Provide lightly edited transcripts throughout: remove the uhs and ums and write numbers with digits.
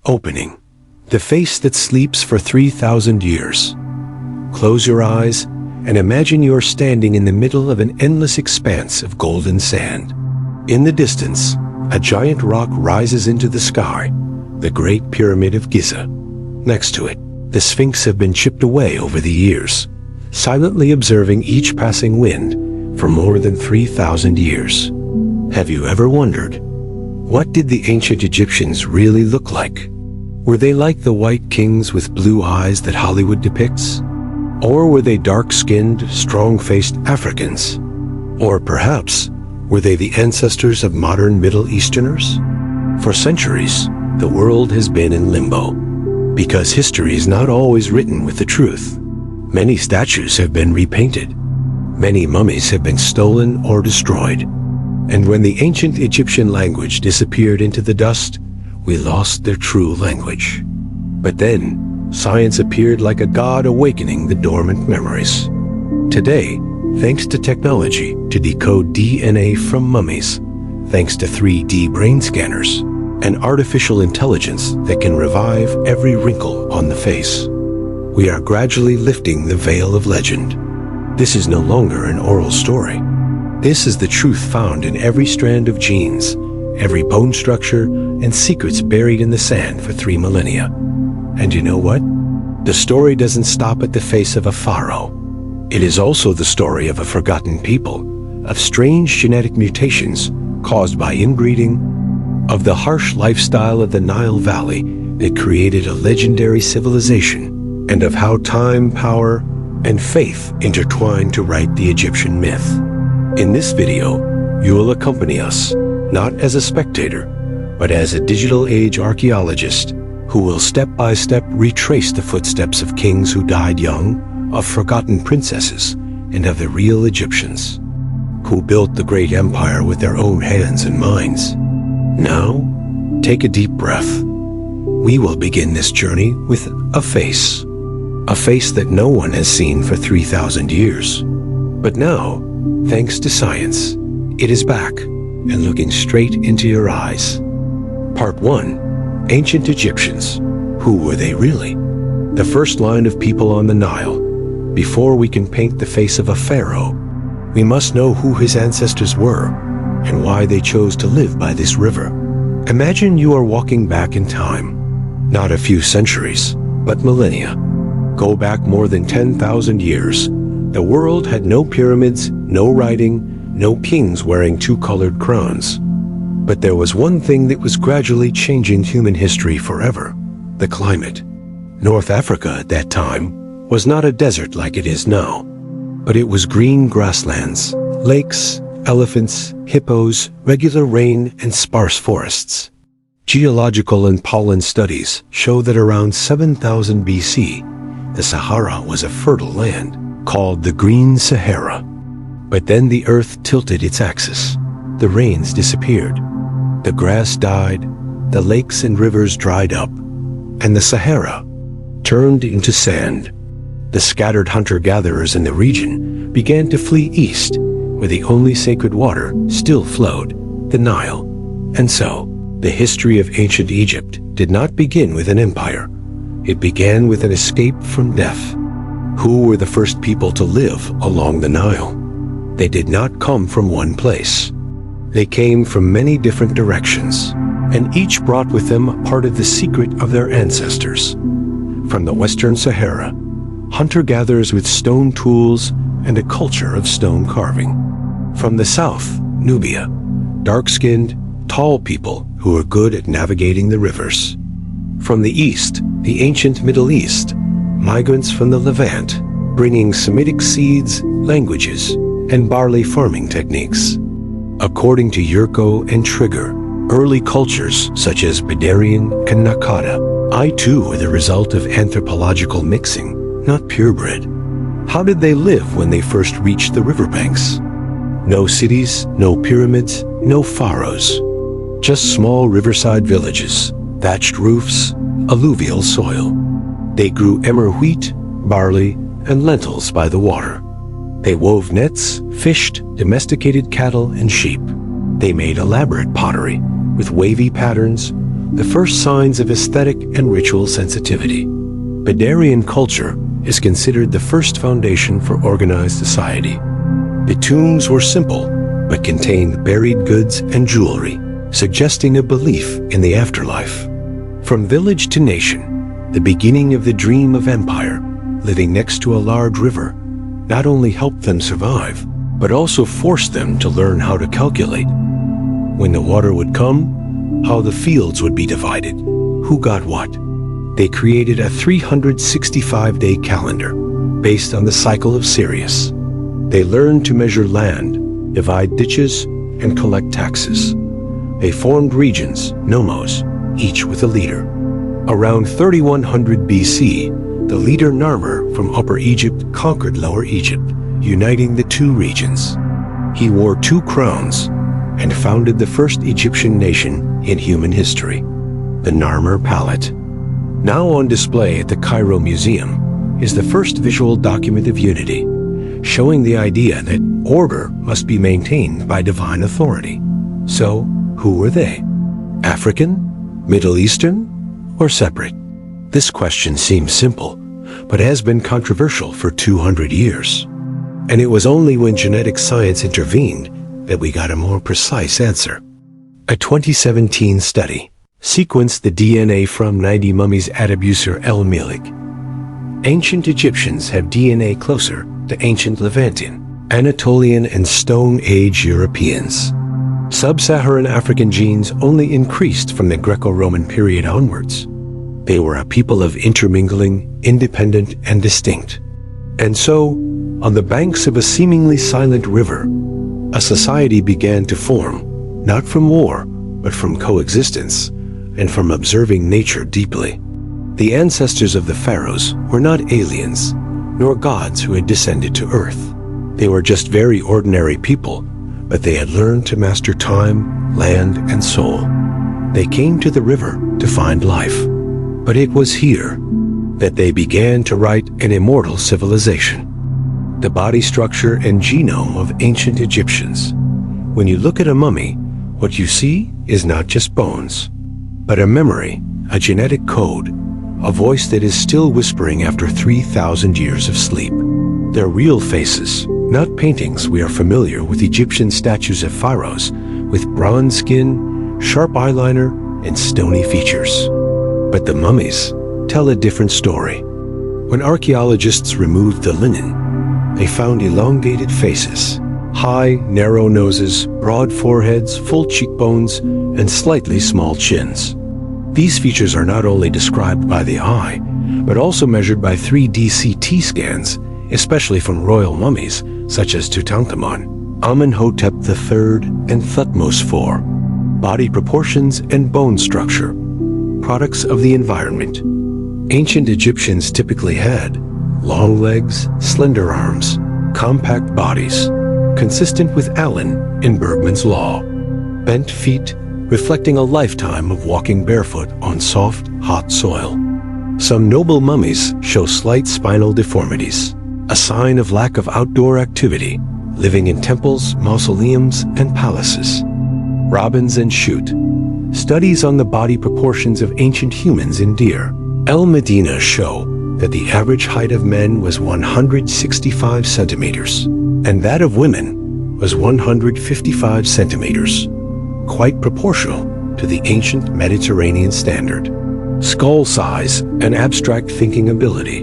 Opening. The face that sleeps for 3,000 years. Close your eyes and imagine you're standing in the middle of an endless expanse of golden sand. In the distance, a giant rock rises into the sky, the Great Pyramid of Giza. Next to it, the Sphinx have been chipped away over the years, silently observing each passing wind for more than 3,000 years. Have you ever wondered, what did the ancient Egyptians really look like? Were they like the white kings with blue eyes that Hollywood depicts? Or were they dark-skinned, strong-faced Africans? Or perhaps, were they the ancestors of modern Middle Easterners? For centuries, the world has been in limbo. Because history is not always written with the truth. Many statues have been repainted. Many mummies have been stolen or destroyed. And when the ancient Egyptian language disappeared into the dust, we lost their true language. But then, science appeared like a god awakening the dormant memories. Today, thanks to technology to decode DNA from mummies, thanks to 3D brain scanners, and artificial intelligence that can revive every wrinkle on the face, we are gradually lifting the veil of legend. This is no longer an oral story. This is the truth found in every strand of genes, every bone structure, and secrets buried in the sand for 3 millennia. And you know what? The story doesn't stop at the face of a pharaoh. It is also the story of a forgotten people, of strange genetic mutations caused by inbreeding, of the harsh lifestyle of the Nile Valley that created a legendary civilization, and of how time, power, and faith intertwined to write the Egyptian myth. In this video, you will accompany us, not as a spectator, but as a digital age archaeologist who will step by step retrace the footsteps of kings who died young, of forgotten princesses, and of the real Egyptians, who built the great empire with their own hands and minds. Now, take a deep breath. We will begin this journey with a face that no one has seen for 3,000 years. But now, thanks to science, it is back and looking straight into your eyes. Part 1. Ancient Egyptians. Who were they really? The first line of people on the Nile. Before we can paint the face of a pharaoh, we must know who his ancestors were and why they chose to live by this river. Imagine you are walking back in time. Not a few centuries, but millennia. Go back more than 10,000 years. The world had no pyramids, no writing, no kings wearing 2-colored crowns. But there was one thing that was gradually changing human history forever: the climate. North Africa at that time was not a desert like it is now, but it was green grasslands, lakes, elephants, hippos, regular rain, and sparse forests. Geological and pollen studies show that around 7000 BC, the Sahara was a fertile land, called the Green Sahara. But then the earth tilted its axis. The rains disappeared. The grass died, the lakes and rivers dried up, and the Sahara turned into sand. The scattered hunter-gatherers in the region began to flee east, where the only sacred water still flowed, the Nile. And so, the history of ancient Egypt did not begin with an empire. It began with an escape from death. Who were the first people to live along the Nile? They did not come from one place. They came from many different directions, and each brought with them a part of the secret of their ancestors. From the Western Sahara, hunter-gatherers with stone tools and a culture of stone carving. From the south, Nubia, dark-skinned, tall people who were good at navigating the rivers. From the east, the ancient Middle East, migrants from the Levant, bringing Semitic seeds, languages, and barley farming techniques. According to Yurko and Trigger, early cultures such as Bedarian and Nakada, too were the result of anthropological mixing, not purebred. How did they live when they first reached the riverbanks? No cities, no pyramids, no pharaohs. Just small riverside villages, thatched roofs, alluvial soil. They grew emmer wheat, barley, and lentils by the water. They wove nets, fished, domesticated cattle and sheep. They made elaborate pottery with wavy patterns, the first signs of aesthetic and ritual sensitivity. Bedarian culture is considered the first foundation for organized society. The tombs were simple, but contained buried goods and jewelry, suggesting a belief in the afterlife. From village to nation, the beginning of the dream of empire, living next to a large river, not only helped them survive, but also forced them to learn how to calculate when the water would come, how the fields would be divided, who got what. They created a 365-day calendar based on the cycle of Sirius. They learned to measure land, divide ditches, and collect taxes. They formed regions, nomos, each with a leader. Around 3100 BC, the leader Narmer from Upper Egypt conquered Lower Egypt, uniting the two regions. He wore two crowns and founded the first Egyptian nation in human history, the Narmer Palette. Now on display at the Cairo Museum is the first visual document of unity, showing the idea that order must be maintained by divine authority. So, who were they? African? Middle Eastern? Or separate? This question seems simple, but has been controversial for 200 years. And it was only when genetic science intervened that we got a more precise answer. A 2017 study sequenced the DNA from 90 mummies at Abusir el Melik. Ancient Egyptians have DNA closer to ancient Levantian, Anatolian, and Stone Age Europeans. Sub-Saharan African genes only increased from the Greco-Roman period onwards. They were a people of intermingling, independent, and distinct. And so, on the banks of a seemingly silent river, a society began to form, not from war, but from coexistence, and from observing nature deeply. The ancestors of the pharaohs were not aliens, nor gods who had descended to earth. They were just very ordinary people, but they had learned to master time, land, and soul. They came to the river to find life. But it was here that they began to write an immortal civilization. The body structure and genome of ancient Egyptians. When you look at a mummy, what you see is not just bones, but a memory, a genetic code, a voice that is still whispering after 3,000 years of sleep. Their real faces, not paintings. We are familiar with Egyptian statues of pharaohs with bronze skin, sharp eyeliner, and stony features. But the mummies tell a different story. When archaeologists removed the linen, they found elongated faces, high, narrow noses, broad foreheads, full cheekbones, and slightly small chins. These features are not only described by the eye, but also measured by 3D CT scans, especially from royal mummies such as Tutankhamun, Amenhotep III, and Thutmose IV. Body proportions and bone structure, products of the environment. Ancient Egyptians typically had long legs, slender arms, compact bodies, consistent with Allen in Bergman's Law. Bent feet, reflecting a lifetime of walking barefoot on soft, hot soil. Some noble mummies show slight spinal deformities, a sign of lack of outdoor activity, living in temples, mausoleums, and palaces. Robbins and Shute. Studies on the body proportions of ancient humans in Deir el Medina show that the average height of men was 165 centimeters, and that of women was 155 centimeters, quite proportional to the ancient Mediterranean standard. Skull size and abstract thinking ability.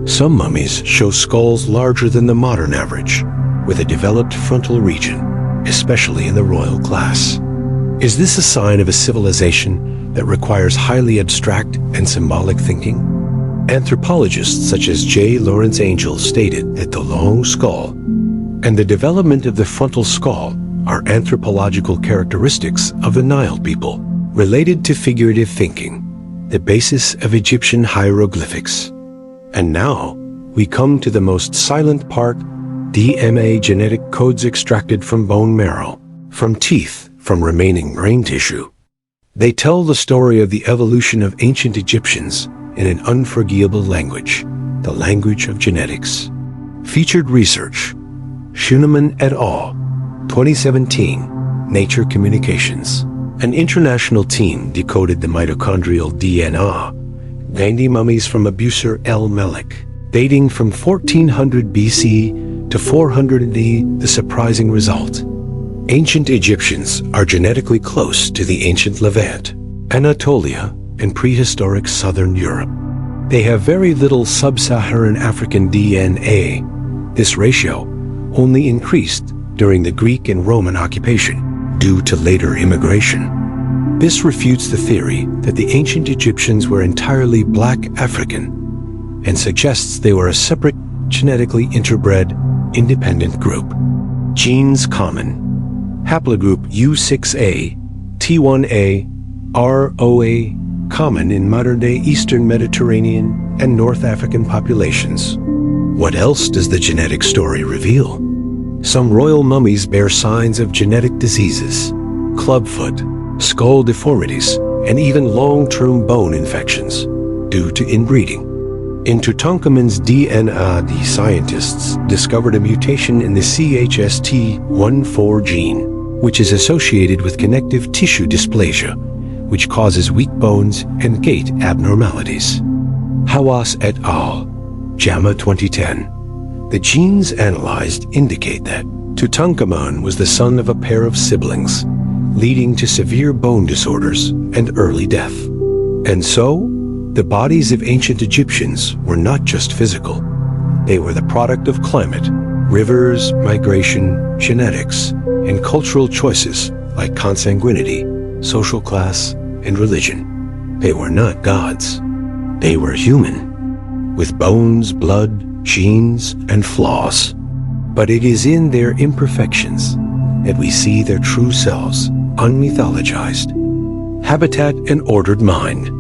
Some mummies show skulls larger than the modern average, with a developed frontal region, especially in the royal class. Is this a sign of a civilization that requires highly abstract and symbolic thinking? Anthropologists such as J. Lawrence Angel stated that the long skull and the development of the frontal skull are anthropological characteristics of the Nile people, related to figurative thinking, the basis of Egyptian hieroglyphics. And now, we come to the most silent part, DNA genetic codes extracted from bone marrow, from teeth, from remaining brain tissue. They tell the story of the evolution of ancient Egyptians in an unforgettable language, the language of genetics. Featured research, Schunemann et al., 2017, Nature Communications. An international team decoded the mitochondrial DNA, 90 mummies from Abusir el-Melik, dating from 1400 BC to 400 AD. The surprising result: ancient Egyptians are genetically close to the ancient Levant, Anatolia, and prehistoric southern Europe. They have very little sub-Saharan African DNA. This ratio only increased during the Greek and Roman occupation due to later immigration. This refutes the theory that the ancient Egyptians were entirely black African and suggests they were a separate, genetically interbred, independent group. Genes common: haplogroup U6A, T1A, ROA, common in modern-day Eastern Mediterranean and North African populations. What else does the genetic story reveal? Some royal mummies bear signs of genetic diseases, clubfoot, skull deformities, and even long-term bone infections due to inbreeding. In Tutankhamun's DNA, the scientists discovered a mutation in the CHST14 gene, which is associated with connective tissue dysplasia, which causes weak bones and gait abnormalities. Hawass et al., JAMA 2010. The genes analyzed indicate that Tutankhamun was the son of a pair of siblings, leading to severe bone disorders and early death. And so, the bodies of ancient Egyptians were not just physical. They were the product of climate, rivers, migration, genetics, and cultural choices like consanguinity, social class, and religion. They were not gods. They were human, with bones, blood, genes, and flaws. But it is in their imperfections that we see their true selves, unmythologized. Habitat and ordered mind.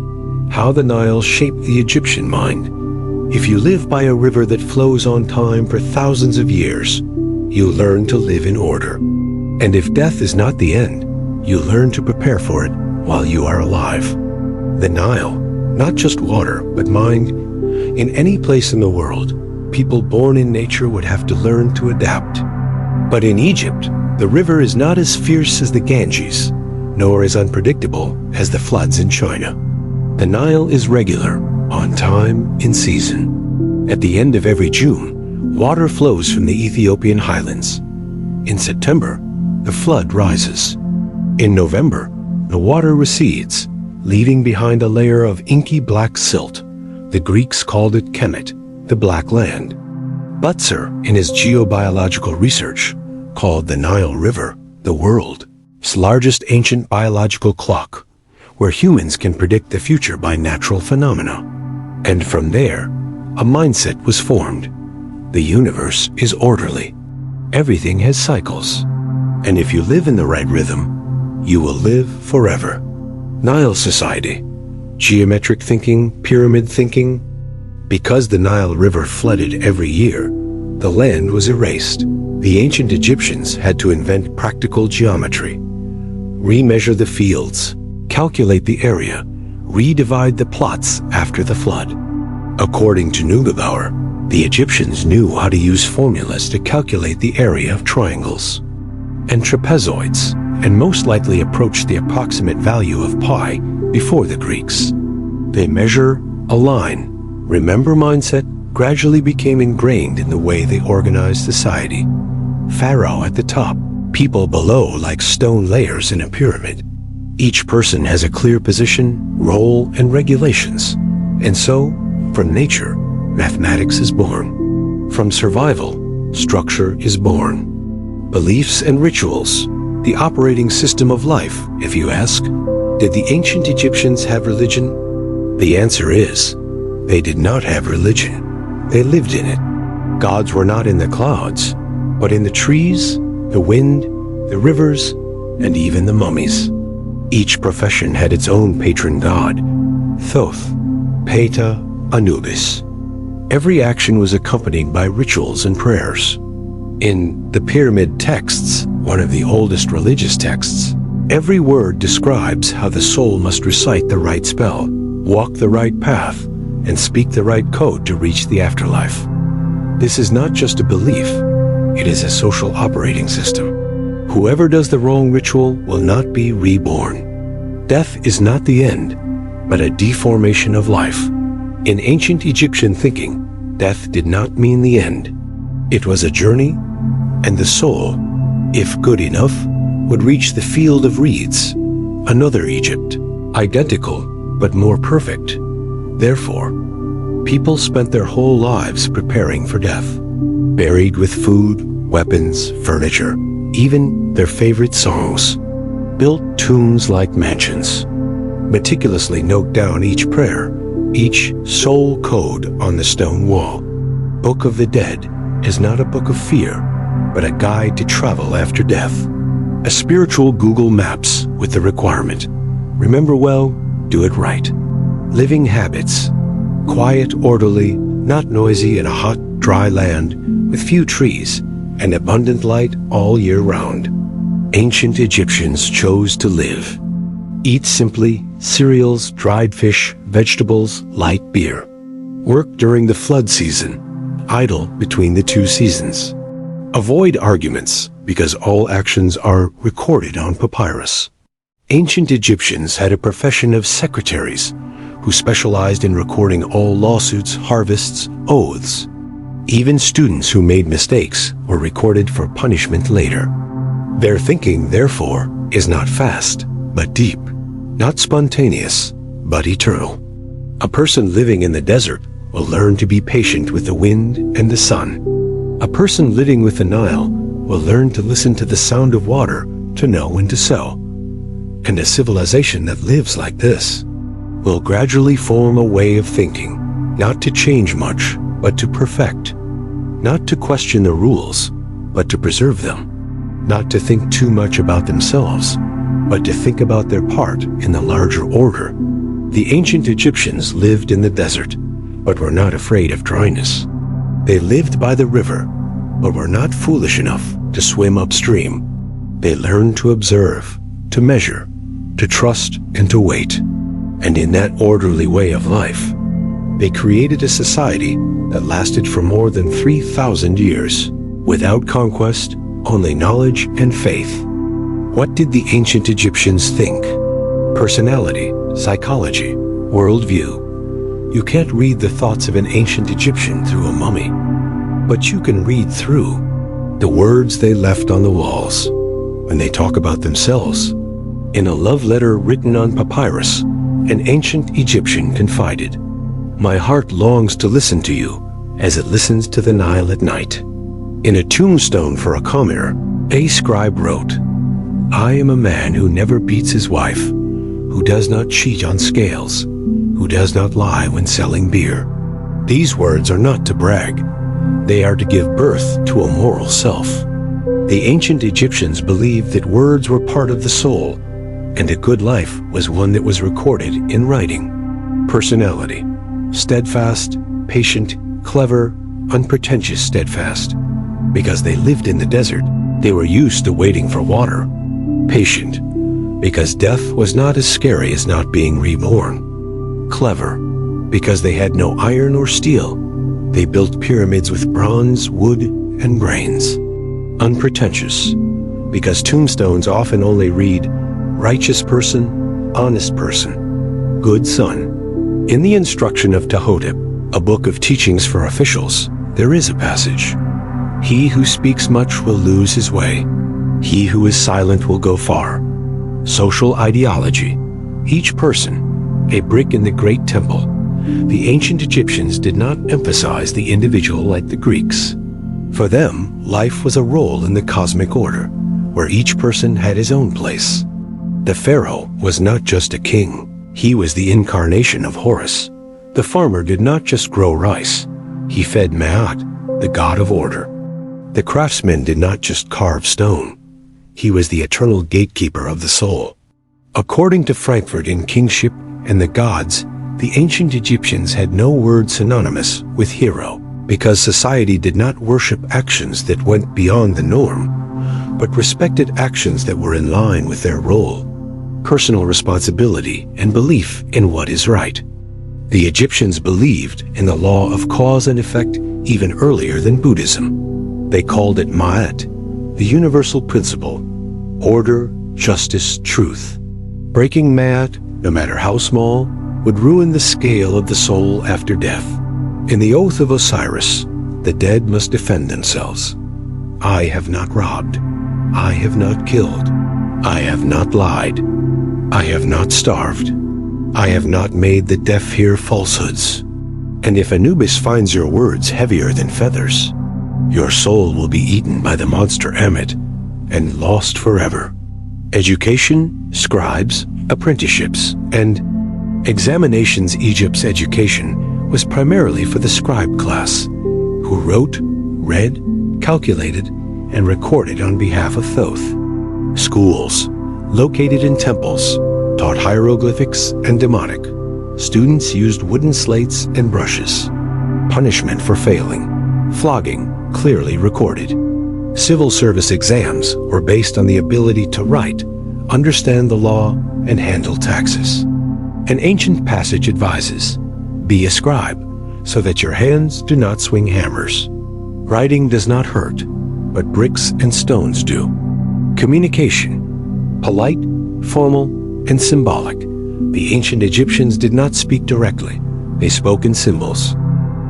How the Nile shaped the Egyptian mind. If you live by a river that flows on time for thousands of years, you learn to live in order. And if death is not the end, you learn to prepare for it while you are alive. The Nile, not just water, but mind. In any place in the world, people born in nature would have to learn to adapt. But in Egypt, the river is not as fierce as the Ganges, nor as unpredictable as the floods in China. The Nile is regular, on time, in season. At the end of every June, water flows from the Ethiopian highlands. In September, the flood rises. In November, the water recedes, leaving behind a layer of inky black silt. The Greeks called it Kemet, the Black Land. Butzer, in his geobiological research, called the Nile River the world's largest ancient biological clock, where humans can predict the future by natural phenomena. And from there, a mindset was formed. The universe is orderly. Everything has cycles. And if you live in the right rhythm, you will live forever. Nile Society. Geometric thinking, pyramid thinking. Because the Nile River flooded every year, the land was erased. The ancient Egyptians had to invent practical geometry, remeasure the fields, calculate the area, redivide the plots after the flood. According to Neugebauer, the Egyptians knew how to use formulas to calculate the area of triangles and trapezoids, and most likely approached the approximate value of pi before the Greeks. They measure, align, remember mindset gradually became ingrained in the way they organized society. Pharaoh at the top, people below like stone layers in a pyramid. Each person has a clear position, role, and regulations. And so, from nature, mathematics is born. From survival, structure is born. Beliefs and rituals, the operating system of life, if you ask. Did the ancient Egyptians have religion? The answer is, they did not have religion. They lived in it. Gods were not in the clouds, but in the trees, the wind, the rivers, and even the mummies. Each profession had its own patron god, Thoth, Ptah, Anubis. Every action was accompanied by rituals and prayers. In the pyramid texts, one of the oldest religious texts, every word describes how the soul must recite the right spell, walk the right path, and speak the right code to reach the afterlife. This is not just a belief, it is a social operating system. Whoever does the wrong ritual will not be reborn. Death is not the end, but a deformation of life. In ancient Egyptian thinking, death did not mean the end. It was a journey, and the soul, if good enough, would reach the field of reeds, another Egypt, identical but more perfect. Therefore, people spent their whole lives preparing for death, buried with food, weapons, furniture, even their favorite songs, built tombs like mansions, meticulously note down each prayer, each soul code on the stone wall. Book of the Dead is not a book of fear, but a guide to travel after death. A spiritual Google Maps with the requirement: remember well, do it right. Living habits: quiet, orderly, not noisy in a hot, dry land with few trees and abundant light all year round. Ancient Egyptians chose to live. Eat simply, cereals, dried fish, vegetables, light beer. Work during the flood season, idle between the two seasons. Avoid arguments, because all actions are recorded on papyrus. Ancient Egyptians had a profession of secretaries who specialized in recording all lawsuits, harvests, oaths. Even students who made mistakes were recorded for punishment later. Their thinking, therefore, is not fast, but deep, not spontaneous, but eternal. A person living in the desert will learn to be patient with the wind and the sun. A person living with the Nile will learn to listen to the sound of water to know when to sow. And a civilization that lives like this will gradually form a way of thinking, not to change much, but to perfect, not to question the rules, but to preserve them, not to think too much about themselves, but to think about their part in the larger order. The ancient Egyptians lived in the desert, but were not afraid of dryness. They lived by the river, but were not foolish enough to swim upstream. They learned to observe, to measure, to trust, and to wait. And in that orderly way of life, they created a society that lasted for more than 3,000 years, without conquest, only knowledge and faith. What did the ancient Egyptians think? Personality, psychology, worldview. You can't read the thoughts of an ancient Egyptian through a mummy, but you can read through the words they left on the walls when they talk about themselves. In a love letter written on papyrus, an ancient Egyptian confided, "My heart longs to listen to you as it listens to the Nile at night." In a tombstone for a commir, a scribe wrote, "I am a man who never beats his wife, who does not cheat on scales, who does not lie when selling beer." These words are not to brag. They are to give birth to a moral self. The ancient Egyptians believed that words were part of the soul, and a good life was one that was recorded in writing. Personality: steadfast, patient, clever, unpretentious steadfast. Because they lived in the desert, they were used to waiting for water. Patient, because death was not as scary as not being reborn. Clever, because they had no iron or steel. They built pyramids with bronze, wood, and brains. Unpretentious, because tombstones often only read, righteous person, honest person, good son. In the instruction of Tahotep, a book of teachings for officials, there is a passage: "He who speaks much will lose his way. He who is silent will go far." Social ideology: each person, a brick in the great temple. The ancient Egyptians did not emphasize the individual like the Greeks. For them, life was a role in the cosmic order, where each person had his own place. The pharaoh was not just a king. He was the incarnation of Horus. The farmer did not just grow rice. He fed Maat, the god of order. The craftsman did not just carve stone. He was the eternal gatekeeper of the soul. According to Frankfurt in Kingship and the Gods, the ancient Egyptians had no word synonymous with hero, because society did not worship actions that went beyond the norm, but respected actions that were in line with their role, personal responsibility, and belief in what is right. The Egyptians believed in the law of cause and effect even earlier than Buddhism. They called it Ma'at, the universal principle: order, justice, truth. Breaking mat, no matter how small, would ruin the scale of the soul after death. In the oath of Osiris, the dead must defend themselves. I have not robbed. I have not killed. I have not lied. I have not starved. I have not made the deaf hear falsehoods. And if Anubis finds your words heavier than feathers, your soul will be eaten by the monster Ammit and lost forever. Education, scribes, apprenticeships, and examinations. Egypt's education was primarily for the scribe class, who wrote, read, calculated, and recorded on behalf of Thoth. Schools, located in temples, taught hieroglyphics and demonic. Students used wooden slates and brushes. Punishment for failing, flogging, clearly recorded. Civil service exams were based on the ability to write, understand the law, and handle taxes. An ancient passage advises, be a scribe, so that your hands do not swing hammers. Writing does not hurt, but bricks and stones do. Communication, polite, formal, and symbolic. The ancient Egyptians did not speak directly. They spoke in symbols.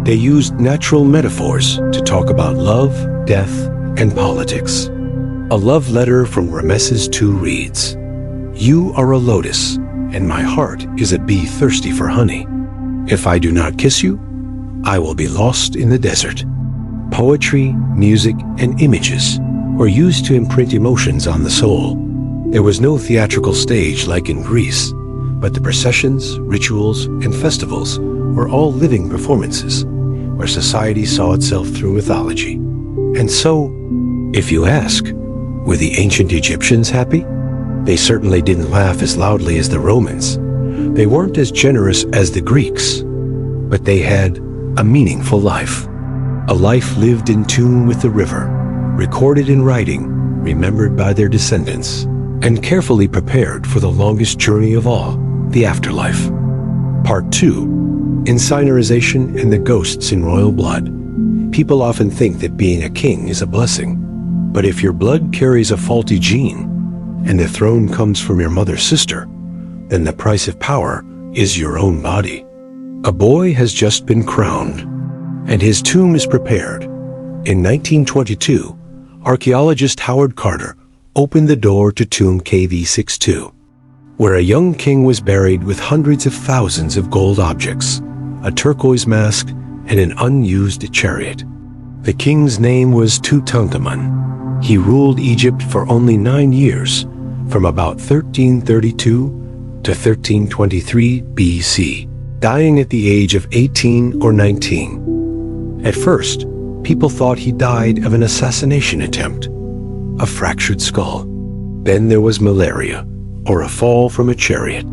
They used natural metaphors to talk about love, death, and politics. A love letter from Ramses II reads, "You are a lotus, and my heart is a bee thirsty for honey. If I do not kiss you, I will be lost in the desert." Poetry, music, and images were used to imprint emotions on the soul. There was no theatrical stage like in Greece, but the processions, rituals, and festivals were all living performances where society saw itself through mythology. And so, if you ask, were the ancient Egyptians happy? They certainly didn't laugh as loudly as the Romans. They weren't as generous as the Greeks, but they had a meaningful life. A life lived in tune with the river, recorded in writing, remembered by their descendants, and carefully prepared for the longest journey of all, the afterlife. Part 2. Incinerization and the ghosts in royal blood. People often think that being a king is a blessing, but if your blood carries a faulty gene, and the throne comes from your mother's sister, then the price of power is your own body. A boy has just been crowned, and his tomb is prepared. In 1922, archaeologist Howard Carter opened the door to tomb KV62, where a young king was buried with hundreds of thousands of gold objects, a turquoise mask, and an unused chariot. The king's name was Tutankhamun. He ruled Egypt for only 9 years, from about 1332 to 1323 BC, dying at the age of 18 or 19. At first, people thought he died of an assassination attempt, a fractured skull. Then there was malaria, or a fall from a chariot.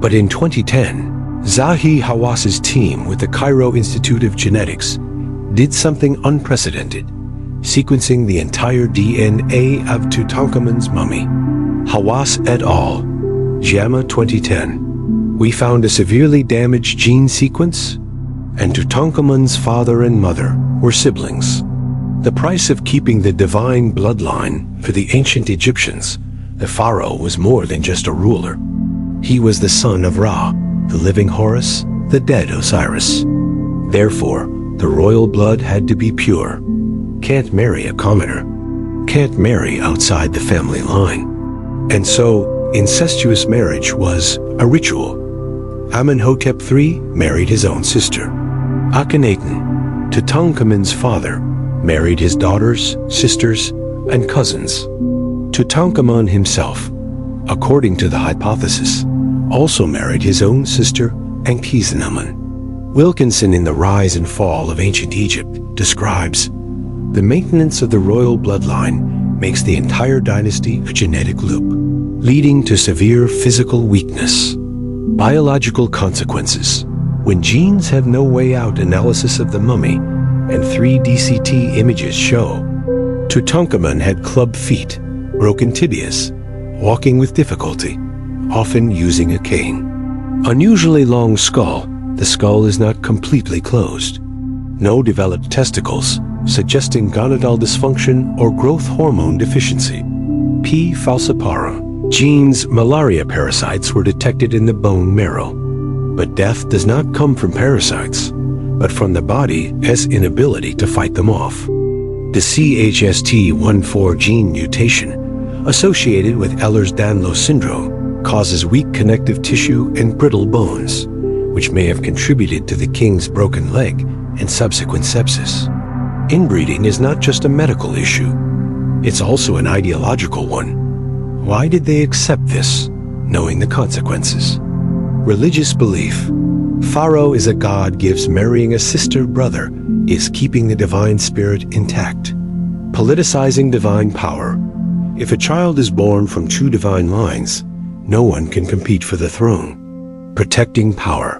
But in 2010, Zahi Hawass's team with the Cairo Institute of Genetics did something unprecedented, sequencing the entire DNA of Tutankhamun's mummy. Hawass et al., JAMA 2010. We found a severely damaged gene sequence, and Tutankhamun's father and mother were siblings. The price of keeping the divine bloodline for the ancient Egyptians, the pharaoh was more than just a ruler. He was the son of Ra, the living Horus, the dead Osiris. Therefore, the royal blood had to be pure. Can't marry a commoner. Can't marry outside the family line. And so, incestuous marriage was a ritual. Amenhotep III married his own sister. Akhenaten, Tutankhamun's father, married his daughters, sisters, and cousins. Tutankhamun himself, according to the hypothesis, also married his own sister, Ankhesenamun. Wilkinson in The Rise and Fall of Ancient Egypt describes, the maintenance of the royal bloodline makes the entire dynasty a genetic loop, leading to severe physical weakness. Biological consequences. When genes have no way out, analysis of the mummy and 3D images show Tutankhamun had club feet, broken tibias, walking with difficulty, often using a cane. Unusually long skull, the skull is not completely closed. No developed testicles, suggesting gonadal dysfunction or growth hormone deficiency. P. falciparum. Genes malaria parasites were detected in the bone marrow. But death does not come from parasites, but from the body's inability to fight them off. The CHST14 gene mutation, associated with Ehlers-Danlos syndrome, causes weak connective tissue and brittle bones, which may have contributed to the king's broken leg and subsequent sepsis. Inbreeding is not just a medical issue, it's also an ideological one. Why did they accept this, knowing the consequences? Religious belief. Pharaoh is a god gives marrying a sister-brother is keeping the divine spirit intact. Politicizing divine power. If a child is born from two divine lines, no one can compete for the throne. Protecting power.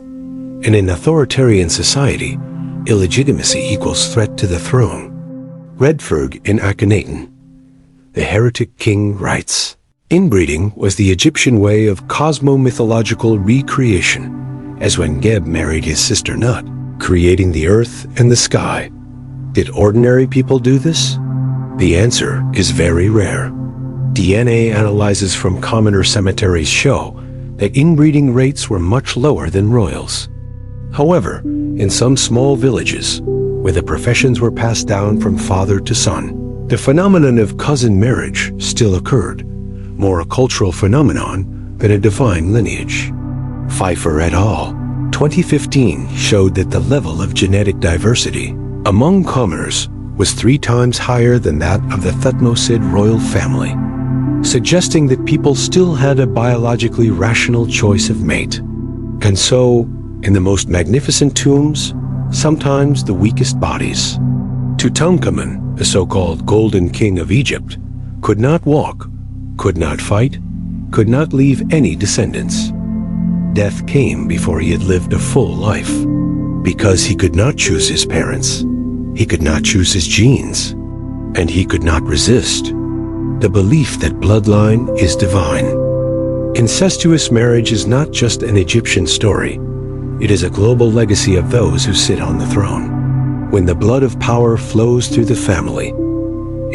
In an authoritarian society, illegitimacy equals threat to the throne. Redford in Akhenaten. The heretic king writes, inbreeding was the Egyptian way of cosmo-mythological recreation, as when Geb married his sister Nut, creating the earth and the sky. Did ordinary people do this? The answer is very rare. DNA analyses from commoner cemeteries show that inbreeding rates were much lower than royals. However, in some small villages, where the professions were passed down from father to son, the phenomenon of cousin marriage still occurred, more a cultural phenomenon than a divine lineage. Pfeiffer et al. 2015 showed that the level of genetic diversity among commoners was 3 times higher than that of the Thutmose royal family, suggesting that people still had a biologically rational choice of mate. And so, in the most magnificent tombs, sometimes the weakest bodies. Tutankhamun, the so-called Golden King of Egypt, could not walk, could not fight, could not leave any descendants. Death came before he had lived a full life. Because he could not choose his parents, he could not choose his genes, and he could not resist the belief that bloodline is divine. Incestuous marriage is not just an Egyptian story. It is a global legacy of those who sit on the throne. When the blood of power flows through the family,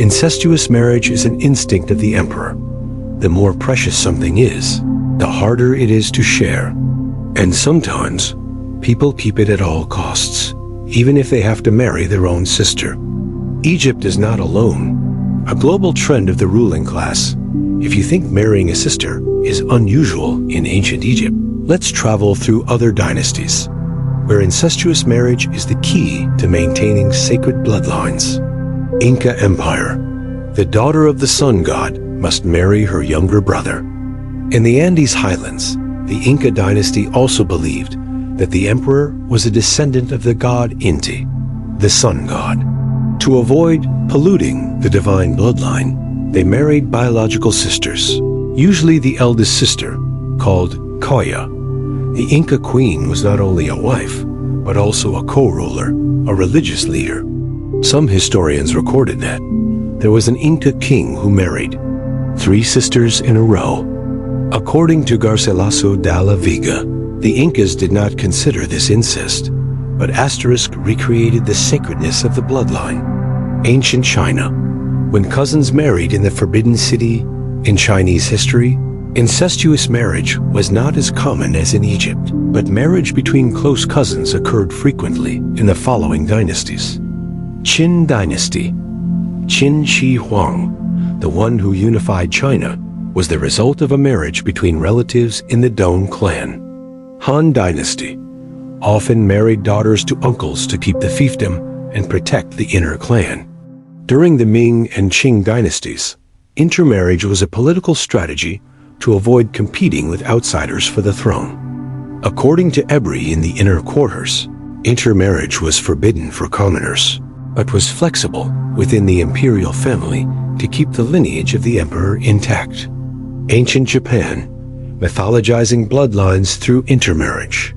incestuous marriage is an instinct of the emperor. The more precious something is, the harder it is to share. And sometimes, people keep it at all costs, even if they have to marry their own sister. Egypt is not alone. A global trend of the ruling class. If you think marrying a sister is unusual in ancient Egypt, let's travel through other dynasties, where incestuous marriage is the key to maintaining sacred bloodlines. Inca Empire. The daughter of the sun god must marry her younger brother. In the Andes highlands, the Inca dynasty also believed that the emperor was a descendant of the god Inti, the sun god. To avoid polluting the divine bloodline, they married biological sisters, usually the eldest sister, called Koya. The Inca queen was not only a wife, but also a co-ruler, a religious leader. Some historians recorded that there was an Inca king who married 3 sisters in a row. According to Garcilaso de la Vega, the Incas did not consider this incest, but asterisk recreated the sacredness of the bloodline. Ancient China. When cousins married in the Forbidden City, in Chinese history, incestuous marriage was not as common as in Egypt, but marriage between close cousins occurred frequently in the following dynasties. Qin Dynasty. Qin Shi Huang, the one who unified China, was the result of a marriage between relatives in the Dong clan. Han Dynasty. Often married daughters to uncles to keep the fiefdom and protect the inner clan. During the Ming and Qing dynasties, intermarriage was a political strategy to avoid competing with outsiders for the throne. According to Ebri in the inner quarters, intermarriage was forbidden for commoners, but was flexible within the imperial family to keep the lineage of the emperor intact. Ancient Japan, mythologizing bloodlines through intermarriage.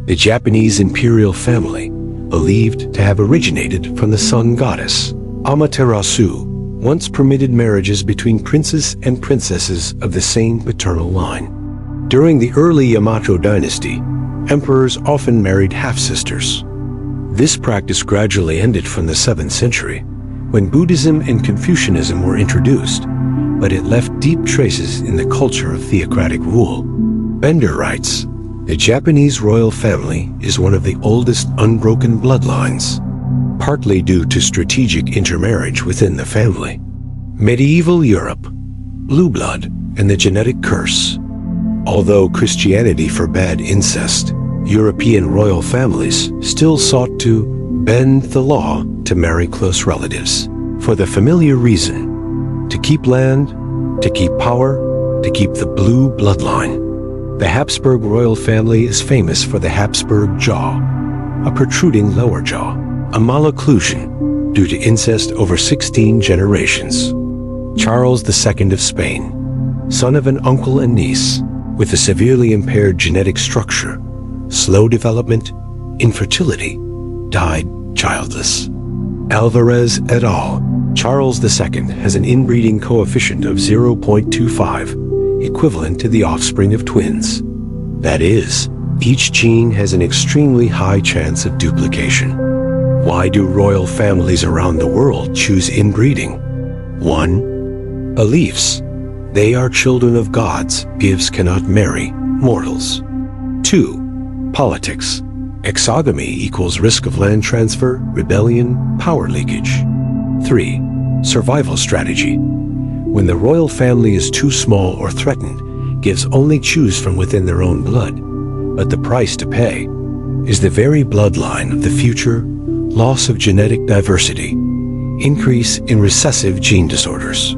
The Japanese imperial family, believed to have originated from the sun goddess, Amaterasu, once permitted marriages between princes and princesses of the same paternal line. During the early Yamato dynasty, emperors often married half-sisters. This practice gradually ended from the 7th century, when Buddhism and Confucianism were introduced, but it left deep traces in the culture of theocratic rule. Bender writes, "The Japanese royal family is one of the oldest unbroken bloodlines, partly due to strategic intermarriage within the family. Medieval Europe, blue blood, and the genetic curse. Although Christianity forbade incest, European royal families still sought to bend the law to marry close relatives, for the familiar reason: to keep land, to keep power, to keep the blue bloodline. The Habsburg royal family is famous for the Habsburg jaw, a protruding lower jaw, a malocclusion due to incest over 16 generations. Charles II of Spain, son of an uncle and niece, with a severely impaired genetic structure, slow development, infertility, died childless. Alvarez et al. Charles II has an inbreeding coefficient of 0.25, equivalent to the offspring of twins. That is, each gene has an extremely high chance of duplication. Why do royal families around the world choose inbreeding? 1. Beliefs. They are children of gods. Gives cannot marry mortals. 2. Politics. Exogamy equals risk of land transfer, rebellion, power leakage. 3. Survival strategy. When the royal family is too small or threatened, gives only choose from within their own blood, but the price to pay is the very bloodline of the future, loss of genetic diversity, increase in recessive gene disorders,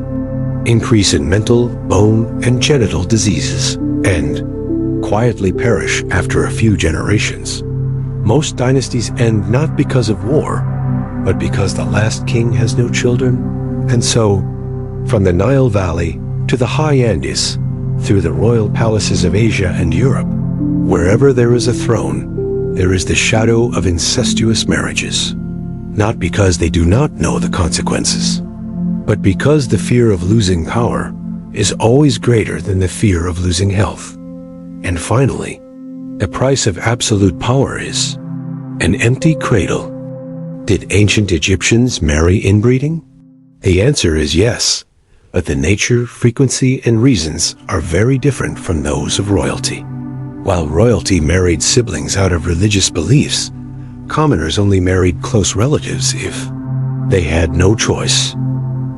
increase in mental, bone, and genital diseases, and quietly perish after a few generations. Most dynasties end not because of war, but because the last king has no children, and so, from the Nile Valley to the high Andes, through the royal palaces of Asia and Europe, wherever there is a throne, there is the shadow of incestuous marriages. Not because they do not know the consequences, but because the fear of losing power is always greater than the fear of losing health. And finally, the price of absolute power is an empty cradle. Did ancient Egyptians marry inbreeding? The answer is yes, but the nature, frequency, and reasons are very different from those of royalty. While royalty married siblings out of religious beliefs, commoners only married close relatives if they had no choice.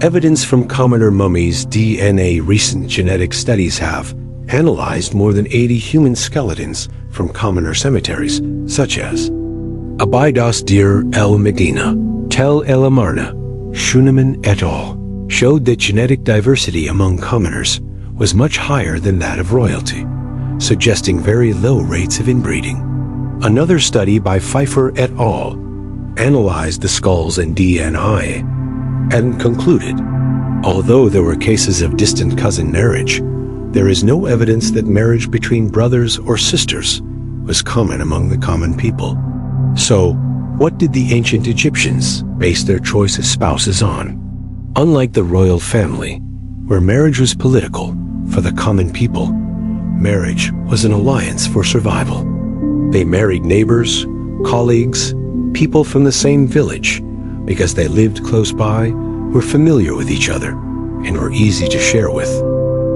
Evidence from commoner mummies' DNA. Recent genetic studies have analyzed more than 80 human skeletons from commoner cemeteries, such as Abidos Dir el Medina, Tel el Amarna, Shunaman et al. Showed that genetic diversity among commoners was much higher than that of royalty, suggesting very low rates of inbreeding. Another study by Pfeiffer et al. Analyzed the skulls and DNA and concluded, although there were cases of distant cousin marriage, there is no evidence that marriage between brothers or sisters was common among the common people. So, what did the ancient Egyptians base their choice of spouses on? Unlike the royal family, where marriage was political for the common people, marriage was an alliance for survival. They married neighbors, colleagues, people from the same village, because they lived close by, were familiar with each other, and were easy to share with.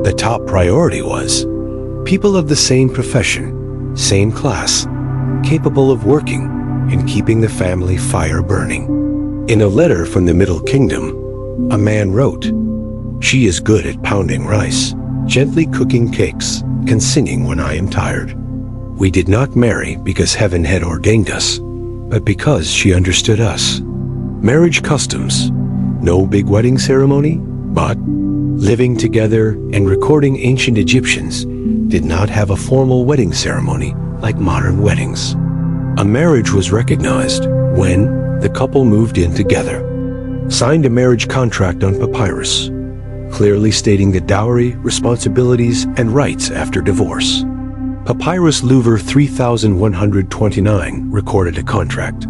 The top priority was people of the same profession, same class, capable of working and keeping the family fire burning. In a letter from the Middle Kingdom, a man wrote, "She is good at pounding rice, gently cooking cakes, and singing when I am tired. We did not marry because heaven had ordained us, but because she understood us." Marriage customs, no big wedding ceremony, but living together and recording ancient Egyptians did not have a formal wedding ceremony like modern weddings. A marriage was recognized when the couple moved in together, signed a marriage contract on papyrus, clearly stating the dowry, responsibilities, and rights after divorce. Papyrus Louvre 3129 recorded a contract.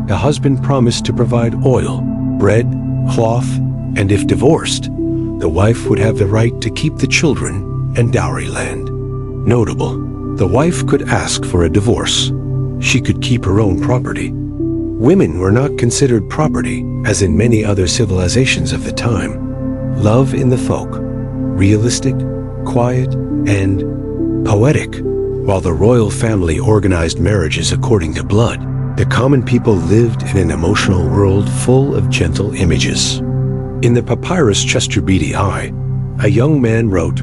The husband promised to provide oil, bread, cloth, and if divorced, the wife would have the right to keep the children and dowry land. Notable, the wife could ask for a divorce. She could keep her own property. Women were not considered property, as in many other civilizations of the time. Love in the folk realistic, quiet, and poetic. While the royal family organized marriages according to blood, the common people lived in an emotional world full of gentle images. In the papyrus Chester Beatty I, a young man wrote,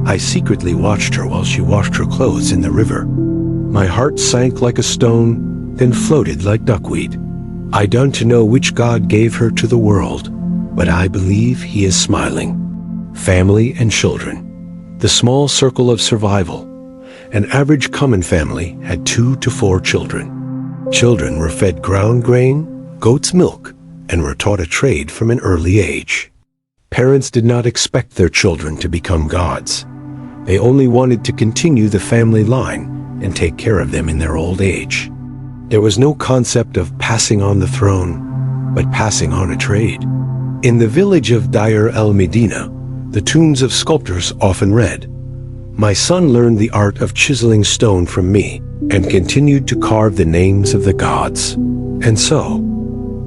"I secretly watched her while she washed her clothes in the river. My heart sank like a stone, then floated like duckweed. I don't know which God gave her to the world, but I believe he is smiling." Family and children. The small circle of survival. An average common family had 2 to 4 children. Children were fed ground grain, goat's milk, and were taught a trade from an early age. Parents did not expect their children to become gods. They only wanted to continue the family line and take care of them in their old age. There was no concept of passing on the throne, but passing on a trade. In the village of Deir el-Medina, the tombs of sculptors often read, "My son learned the art of chiseling stone from me and continued to carve the names of the gods." And so,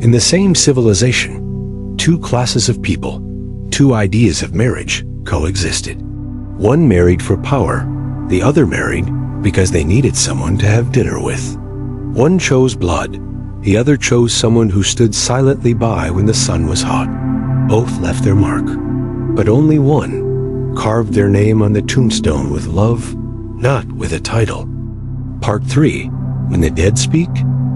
in the same civilization, 2 classes of people, 2 ideas of marriage coexisted. One married for power, the other married because they needed someone to have dinner with. One chose blood, the other chose someone who stood silently by when the sun was hot. Both left their mark, but only one carved their name on the tombstone with love, not with a title. Part 3. When the dead speak,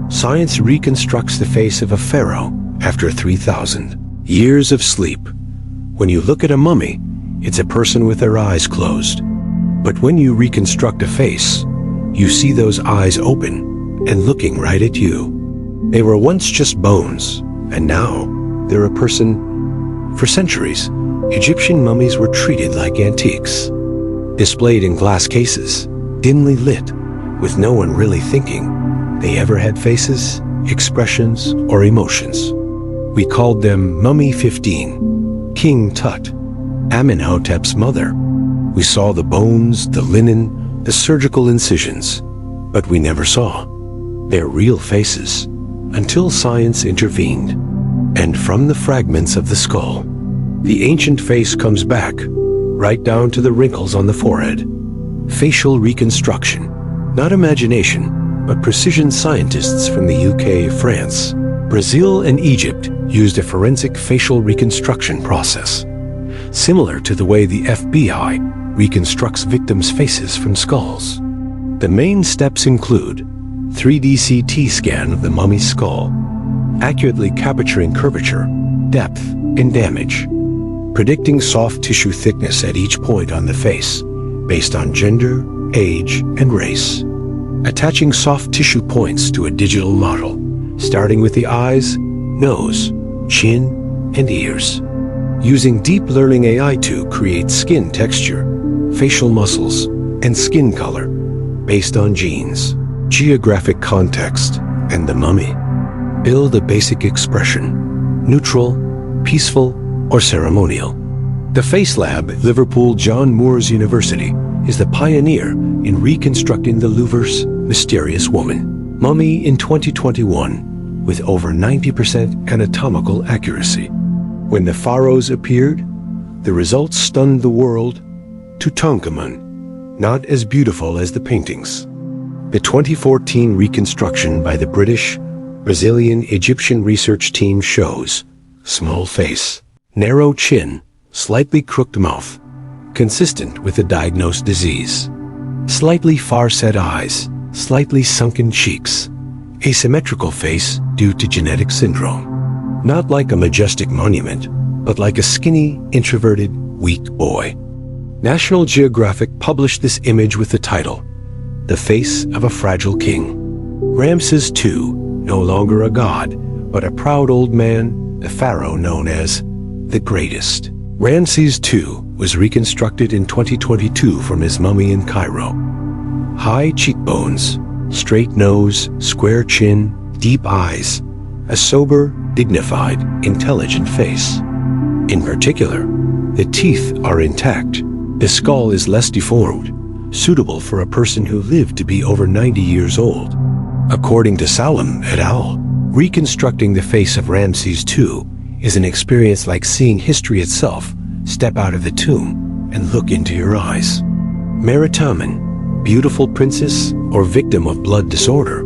science reconstructs the face of a pharaoh after 3,000 years of sleep. When you look at a mummy, it's a person with their eyes closed. But when you reconstruct a face, you see those eyes open and looking right at you. They were once just bones, and now they're a person. For centuries, Egyptian mummies were treated like antiques, displayed in glass cases, dimly lit, with no one really thinking they ever had faces, expressions, or emotions. We called them Mummy 15, King Tut, Amenhotep's mother. We saw the bones, the linen, the surgical incisions, but we never saw their real faces until science intervened. And from the fragments of the skull, the ancient face comes back, right down to the wrinkles on the forehead. Facial reconstruction, not imagination, but precision. Scientists from the UK, France, Brazil, and Egypt used a forensic facial reconstruction process, similar to the way the FBI reconstructs victims' faces from skulls. The main steps include 3D CT scan of the mummy's skull, accurately capturing curvature, depth, and damage, predicting soft tissue thickness at each point on the face, based on gender, age, and race, attaching soft tissue points to a digital model, starting with the eyes, nose, chin, and ears, using deep learning AI to create skin texture, facial muscles, and skin color based on genes, geographic context, and the mummy. Build a basic expression, neutral, peaceful, or ceremonial. The Face Lab at Liverpool John Moores University is the pioneer in reconstructing the Louvre's mysterious woman mummy in 2021 with over 90% anatomical accuracy. When the pharaohs appeared, the results stunned the world. Tutankhamun, not as beautiful as the paintings. The 2014 reconstruction by the British, Brazilian, Egyptian research team shows small face, narrow chin, slightly crooked mouth, consistent with the diagnosed disease, slightly far-set eyes, slightly sunken cheeks, asymmetrical face due to genetic syndrome. Not like a majestic monument, but like a skinny, introverted, weak boy. National Geographic published this image with the title, "The Face of a Fragile King." Ramses II, no longer a god, but a proud old man, the pharaoh known as the Greatest. Ramses II was reconstructed in 2022 from his mummy in Cairo. High cheekbones, straight nose, square chin, deep eyes, a sober, dignified, intelligent face. In particular, the teeth are intact. The skull is less deformed, suitable for a person who lived to be over 90 years old. According to Salam et al., reconstructing the face of Ramses II is an experience like seeing history itself step out of the tomb, and look into your eyes. Meritamen, beautiful princess or victim of blood disorder.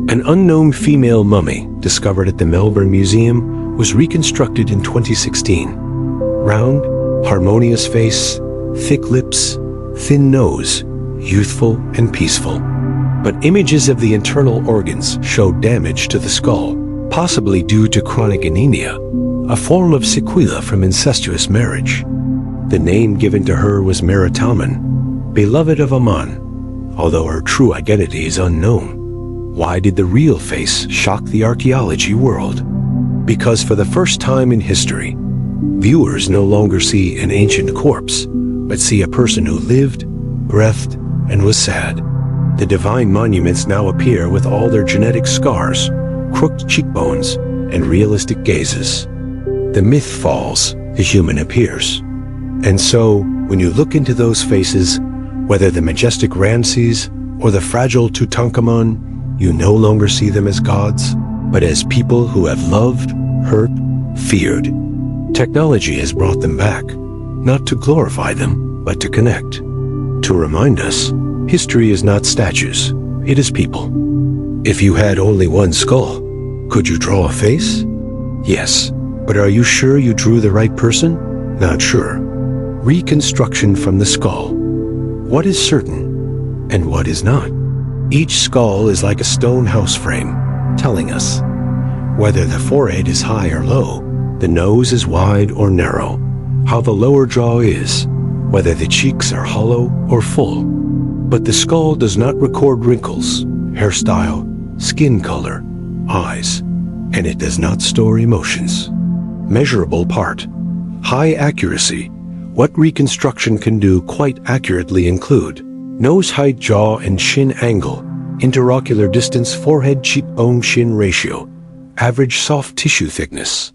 An unknown female mummy discovered at the Melbourne Museum was reconstructed in 2016. Round, harmonious face, thick lips, thin nose, youthful and peaceful. But images of the internal organs showed damage to the skull, possibly due to chronic anemia, a form of sequela from incestuous marriage. The name given to her was Meritamen, beloved of Aman, although her true identity is unknown. Why did the real face shock the archaeology world? Because for the first time in history, viewers no longer see an ancient corpse, but see a person who lived, breathed, and was sad. The divine monuments now appear with all their genetic scars, crooked cheekbones, and realistic gazes. The myth falls, the human appears. And so, when you look into those faces, whether the majestic Ramses or the fragile Tutankhamun, you no longer see them as gods, but as people who have loved, hurt, feared. Technology has brought them back, not to glorify them, but to connect. To remind us, history is not statues, it is people. If you had only one skull, could you draw a face? Yes, but are you sure you drew the right person? Not sure. Reconstruction from the skull. What is certain, and what is not? Each skull is like a stone house frame, telling us whether the forehead is high or low, the nose is wide or narrow, how the lower jaw is, whether the cheeks are hollow or full. But the skull does not record wrinkles, hairstyle, skin color, eyes, and it does not store emotions. Measurable part. High accuracy. What reconstruction can do quite accurately include nose height, jaw and chin angle, interocular distance, forehead cheekbone chin ratio, average soft tissue thickness.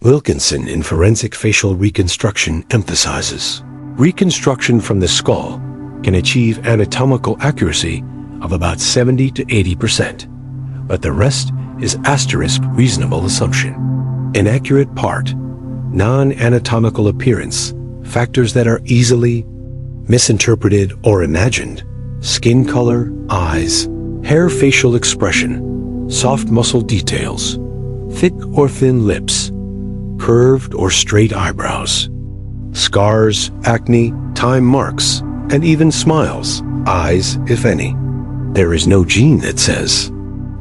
Wilkinson in Forensic Facial Reconstruction emphasizes, reconstruction from the skull can achieve anatomical accuracy of about 70 to 80%, but the rest is asterisk reasonable assumption. Inaccurate part, non-anatomical appearance, factors that are easily misinterpreted or imagined, skin color, eyes, hair, facial expression, soft muscle details, thick or thin lips, curved or straight eyebrows, scars, acne, time marks, and even smiles, eyes, if any. There is no gene that says,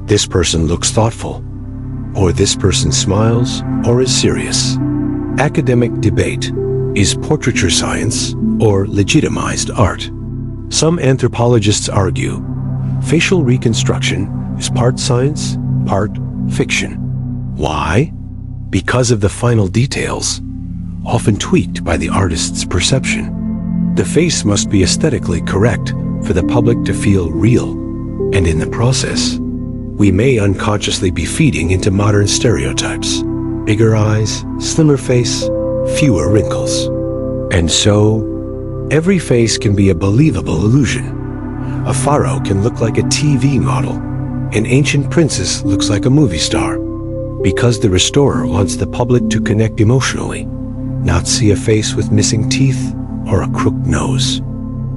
this person looks thoughtful, or this person smiles or is serious. Academic debate. Is portraiture science or legitimized art? Some anthropologists argue facial reconstruction is part science, part fiction. Why? Because of the final details, often tweaked by the artist's perception. The face must be aesthetically correct for the public to feel real, and in the process, we may unconsciously be feeding into modern stereotypes. Bigger eyes, slimmer face, fewer wrinkles. And so, every face can be a believable illusion. A pharaoh can look like a TV model. An ancient princess looks like a movie star. Because the restorer wants the public to connect emotionally, not see a face with missing teeth or a crooked nose.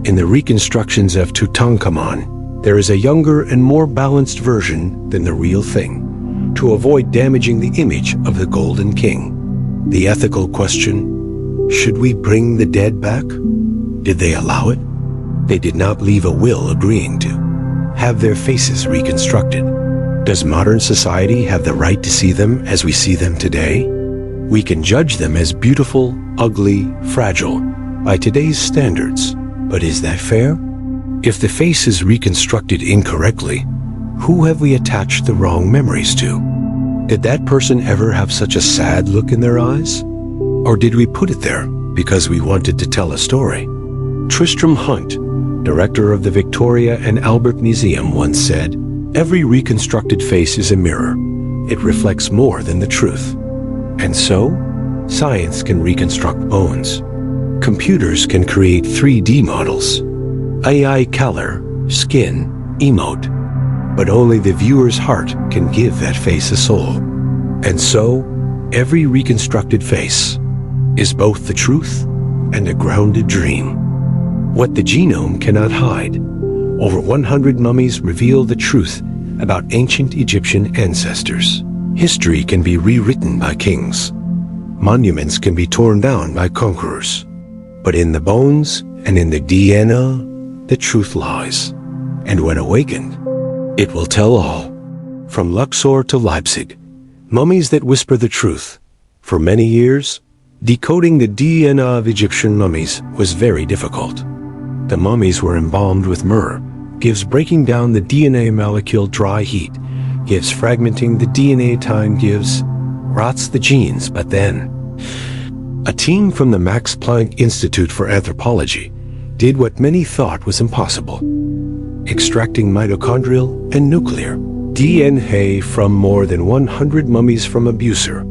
In the reconstructions of Tutankhamun, there is a younger and more balanced version than the real thing, to avoid damaging the image of the Golden King. The ethical question, should we bring the dead back? Did they allow it? They did not leave a will agreeing to have their faces reconstructed. Does modern society have the right to see them as we see them today? We can judge them as beautiful, ugly, fragile by today's standards, but is that fair? If the face is reconstructed incorrectly, who have we attached the wrong memories to? Did that person ever have such a sad look in their eyes? Or did we put it there because we wanted to tell a story? Tristram Hunt, director of the Victoria and Albert Museum, once said, "Every reconstructed face is a mirror. It reflects more than the truth." And so, science can reconstruct bones. Computers can create 3D models. AI color, skin, emote. But only the viewer's heart can give that face a soul. And so, every reconstructed face is both the truth and a grounded dream. What the genome cannot hide. Over 100 mummies reveal the truth about ancient Egyptian ancestors. History can be rewritten by kings. Monuments can be torn down by conquerors. But in the bones and in the DNA, the truth lies. And when awakened, it will tell all. From Luxor to Leipzig, mummies that whisper the truth. For many years, decoding the DNA of Egyptian mummies was very difficult. The mummies were embalmed with myrrh, gives breaking down the DNA molecule dry heat, gives fragmenting the DNA time, gives rots the genes, but then a team from the Max Planck Institute for Anthropology did what many thought was impossible, extracting mitochondrial and nuclear DNA from more than 100 mummies from Abusir,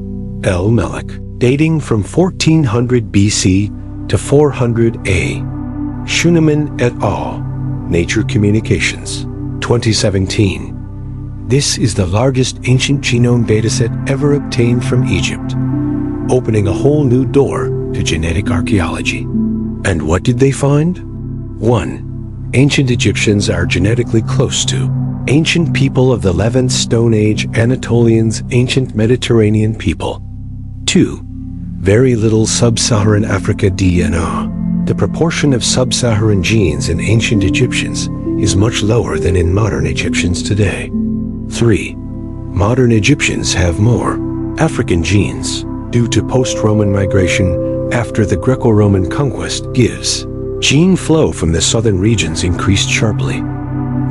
El Melek, dating from 1400 BC to 400 A. Schunemann et al., Nature Communications, 2017. This is the largest ancient genome dataset ever obtained from Egypt, opening a whole new door to genetic archaeology. And what did they find? 1. Ancient Egyptians are genetically close to ancient people of the Levant Stone Age, Anatolians, ancient Mediterranean people. 2. Very little sub-Saharan Africa DNA. The proportion of sub-Saharan genes in ancient Egyptians is much lower than in modern Egyptians today. 3. Modern Egyptians have more African genes due to post-Roman migration after the Greco-Roman conquest gives. Gene flow from the southern regions increased sharply.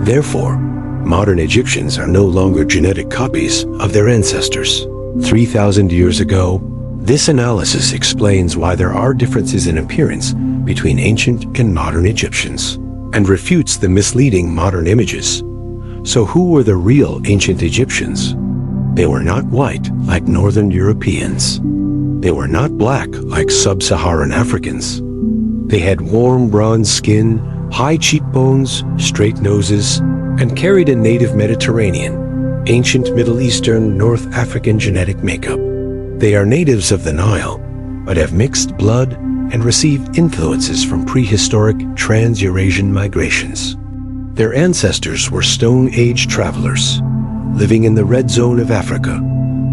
Therefore, modern Egyptians are no longer genetic copies of their ancestors. 3,000 years ago, this analysis explains why there are differences in appearance between ancient and modern Egyptians, and refutes the misleading modern images. So who were the real ancient Egyptians? They were not white like Northern Europeans. They were not black like sub-Saharan Africans. They had warm bronze skin, high cheekbones, straight noses, and carried a native Mediterranean, ancient Middle Eastern, North African genetic makeup. They are natives of the Nile, but have mixed blood and received influences from prehistoric trans-Eurasian migrations. Their ancestors were Stone Age travelers, living in the red zone of Africa,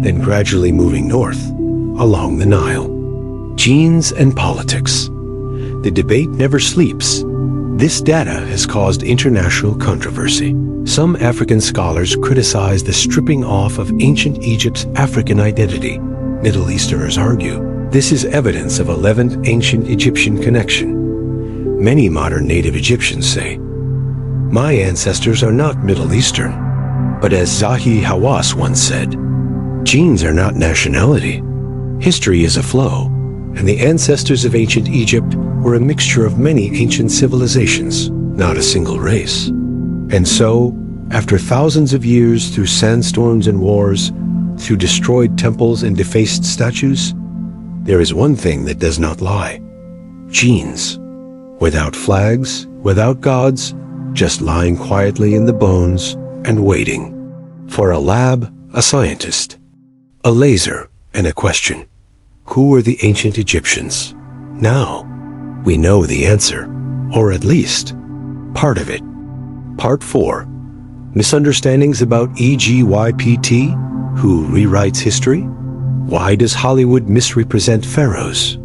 then gradually moving north along the Nile. Genes and politics. The debate never sleeps. This data has caused international controversy. Some African scholars criticize the stripping off of ancient Egypt's African identity. Middle Easterners argue this is evidence of a Levant ancient Egyptian connection. Many modern native Egyptians say, "My ancestors are not Middle Eastern." But as Zahi Hawass once said, genes are not nationality. History is a flow, and the ancestors of ancient Egypt were a mixture of many ancient civilizations, not a single race. And so, after thousands of years through sandstorms and wars, through destroyed temples and defaced statues, there is one thing that does not lie: genes. Without flags, without gods, just lying quietly in the bones and waiting. For a lab, a scientist, a laser, and a question. Who were the ancient Egyptians? Now, we know the answer, or at least part of it. Part 4. Misunderstandings about EGYPT? Who rewrites history? Why does Hollywood misrepresent pharaohs?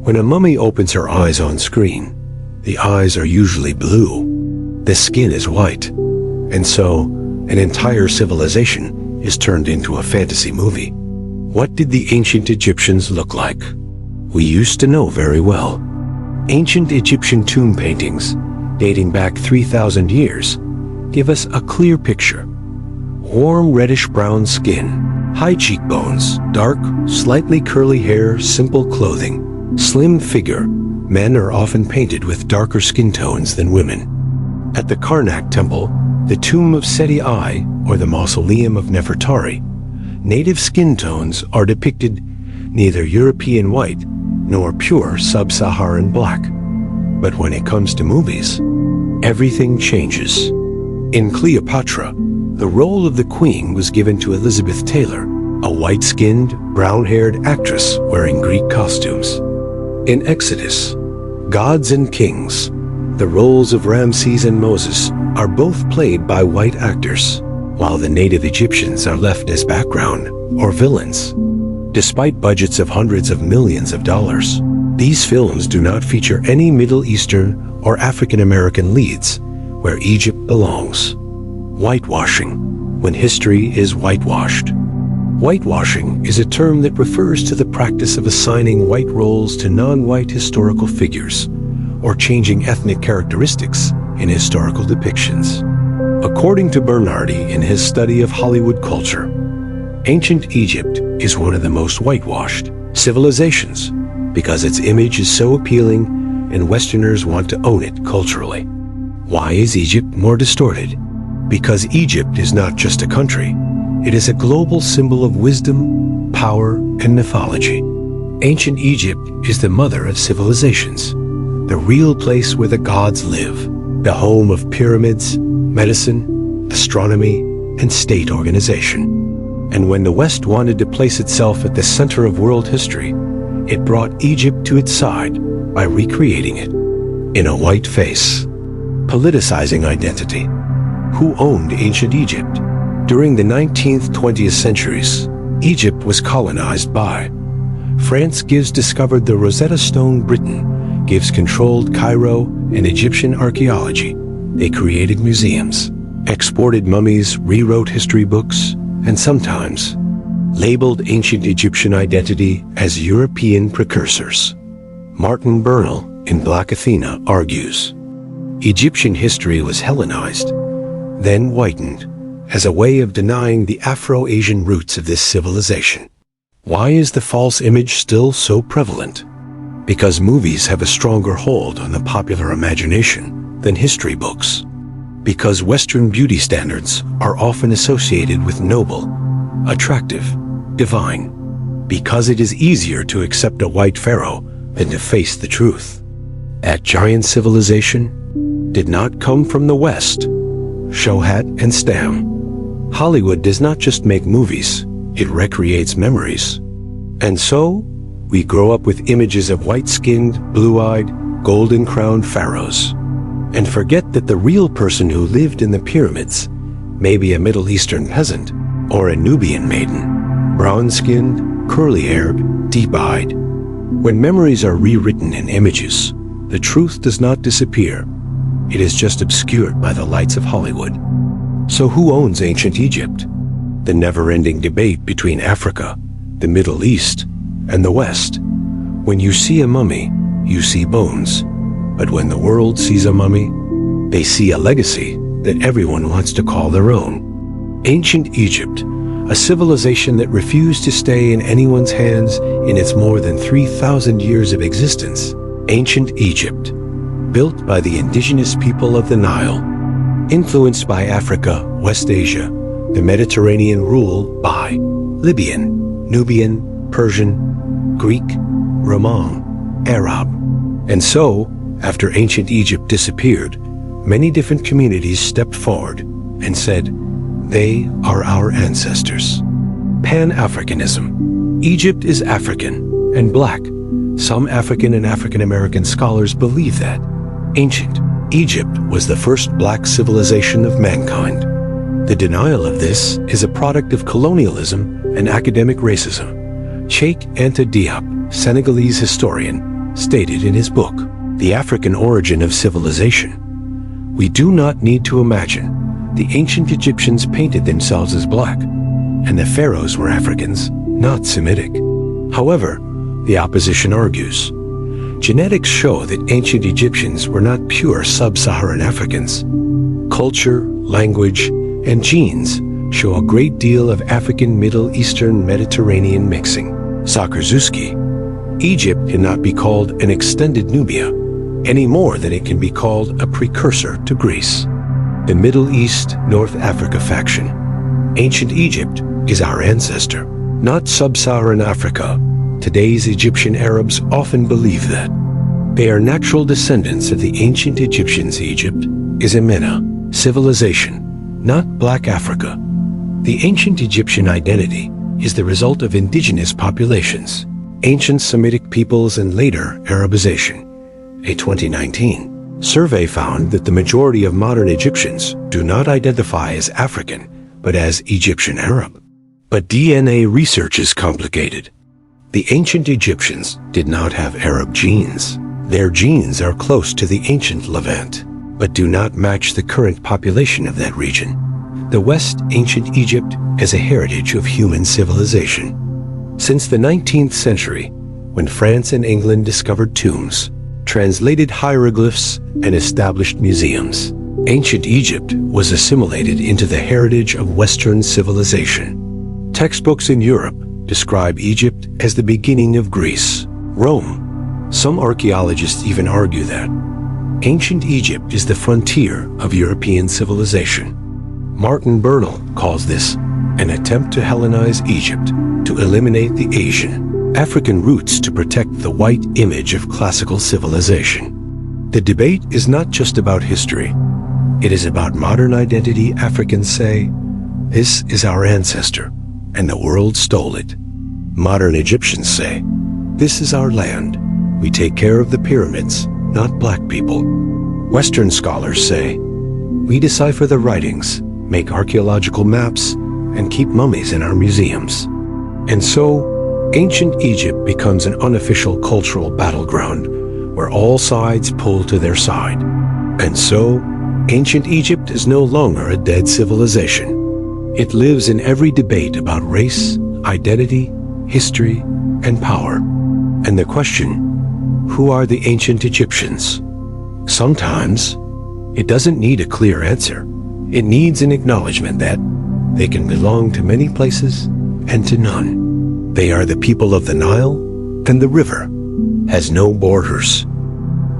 When a mummy opens her eyes on screen, the eyes are usually blue. The skin is white. And so, an entire civilization is turned into a fantasy movie. What did the ancient Egyptians look like? We used to know very well. Ancient Egyptian tomb paintings, dating back 3,000 years, give us a clear picture. Warm reddish-brown skin, high cheekbones, dark, slightly curly hair, simple clothing, slim figure. Men are often painted with darker skin tones than women. At the Karnak Temple, the tomb of Seti I, or the mausoleum of Nefertari, native skin tones are depicted neither European white nor pure sub-Saharan black. But when it comes to movies, everything changes. In Cleopatra, the role of the queen was given to Elizabeth Taylor, a white-skinned, brown-haired actress wearing Greek costumes. In Exodus, Gods and kings, the roles of Ramses and Moses, are both played by white actors, while the native Egyptians are left as background or villains. Despite budgets of hundreds of millions of dollars, these films do not feature any Middle Eastern or African American leads where Egypt belongs. Whitewashing, when history is whitewashed. Whitewashing is a term that refers to the practice of assigning white roles to non-white historical figures or changing ethnic characteristics in historical depictions. According to Bernardi in his study of Hollywood culture, ancient Egypt is one of the most whitewashed civilizations because its image is so appealing and Westerners want to own it culturally. Why is Egypt more distorted? Because Egypt is not just a country. It is a global symbol of wisdom, power, and mythology. Ancient Egypt is the mother of civilizations, the real place where the gods live, the home of pyramids, medicine, astronomy, and state organization. And when the West wanted to place itself at the center of world history, it brought Egypt to its side by recreating it in a white face. Politicizing identity. Who owned ancient Egypt? During the 19th-20th centuries, Egypt was colonized by France. Discovered the Rosetta Stone. Britain gives controlled Cairo and Egyptian archaeology. They created museums, exported mummies, rewrote history books, and sometimes labeled ancient Egyptian identity as European precursors. Martin Bernal in Black Athena argues, Egyptian history was Hellenized, then whitened, as a way of denying the Afro-Asian roots of this civilization. Why is the false image still so prevalent? Because movies have a stronger hold on the popular imagination than history books. Because Western beauty standards are often associated with noble, attractive, divine. Because it is easier to accept a white pharaoh than to face the truth. That giant civilization did not come from the West. Shohat and Stam. Hollywood does not just make movies, it recreates memories. And so, we grow up with images of white-skinned, blue-eyed, golden-crowned pharaohs, and forget that the real person who lived in the pyramids may be a Middle Eastern peasant or a Nubian maiden, brown-skinned, curly-haired, deep-eyed. When memories are rewritten in images, the truth does not disappear. It is just obscured by the lights of Hollywood. So who owns ancient Egypt? The never-ending debate between Africa, the Middle East, and the West. When you see a mummy, you see bones. But when the world sees a mummy, they see a legacy that everyone wants to call their own. Ancient Egypt, a civilization that refused to stay in anyone's hands in its more than 3,000 years of existence. Ancient Egypt, built by the indigenous people of the Nile, influenced by Africa, West Asia, the Mediterranean, rule by Libyan, Nubian, Persian, Greek, Roman, Arab. And so, after ancient Egypt disappeared, many different communities stepped forward and said, they are our ancestors. Pan-Africanism. Egypt is African and black. Some African and African American scholars believe that ancient Egypt was the first black civilization of mankind. The denial of this is a product of colonialism and academic racism. Cheikh Anta Diop, Senegalese historian, stated in his book, The African Origin of Civilization, we do not need to imagine the ancient Egyptians painted themselves as black, and the pharaohs were Africans, not Semitic. However, the opposition argues, genetics show that ancient Egyptians were not pure sub-Saharan Africans. Culture, language, and genes show a great deal of African, Middle Eastern, Mediterranean mixing. Sakarzuski, Egypt cannot be called an extended Nubia any more than it can be called a precursor to Greece. The Middle East, North Africa faction. Ancient Egypt is our ancestor, not sub-Saharan Africa. Today's Egyptian Arabs often believe that. They are natural descendants of the ancient Egyptians. Egypt is a Mena civilization, not Black Africa. The ancient Egyptian identity is the result of indigenous populations, ancient Semitic peoples and later Arabization. A 2019 survey found that the majority of modern Egyptians do not identify as African, but as Egyptian Arab. But DNA research is complicated. The ancient Egyptians did not have Arab genes. Their genes are close to the ancient Levant, but do not match the current population of that region. The West Ancient Egypt has a heritage of human civilization. Since the 19th century, when France and England discovered tombs, translated hieroglyphs, and established museums, ancient Egypt was assimilated into the heritage of Western civilization. Textbooks in Europe describe Egypt as the beginning of Greece, Rome. Some archaeologists even argue that ancient Egypt is the frontier of European civilization. Martin Bernal calls this an attempt to Hellenize Egypt, to eliminate the Asian, African roots to protect the white image of classical civilization. The debate is not just about history. It is about modern identity. Africans say, "This is our ancestor, and the world stole it." Modern Egyptians say, "This is our land. We take care of the pyramids, not black people." Western scholars say, "We decipher the writings, make archaeological maps, and keep mummies in our museums." And so, ancient Egypt becomes an unofficial cultural battleground where all sides pull to their side. And so, ancient Egypt is no longer a dead civilization. It lives in every debate about race, identity, history, and power. And the question, who are the ancient Egyptians? Sometimes, it doesn't need a clear answer. It needs an acknowledgement that they can belong to many places and to none. They are the people of the Nile, and the river has no borders.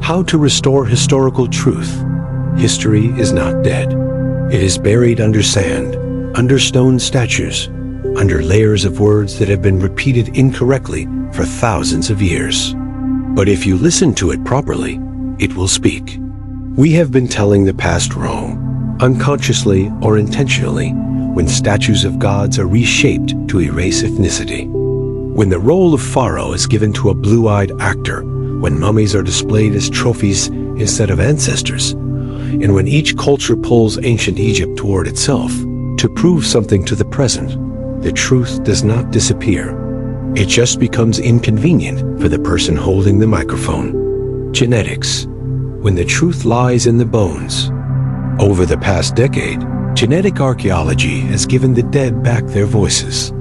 How to restore historical truth? History is not dead. It is buried under sand, under stone statues, under layers of words that have been repeated incorrectly for thousands of years. But if you listen to it properly, it will speak. We have been telling the past wrong, unconsciously or intentionally, when statues of gods are reshaped to erase ethnicity. When the role of pharaoh is given to a blue-eyed actor, when mummies are displayed as trophies instead of ancestors, and when each culture pulls ancient Egypt toward itself to prove something to the present, the truth does not disappear. It just becomes inconvenient for the person holding the microphone. Genetics, when the truth lies in the bones. Over the past decade, genetic archaeology has given the dead back their voices.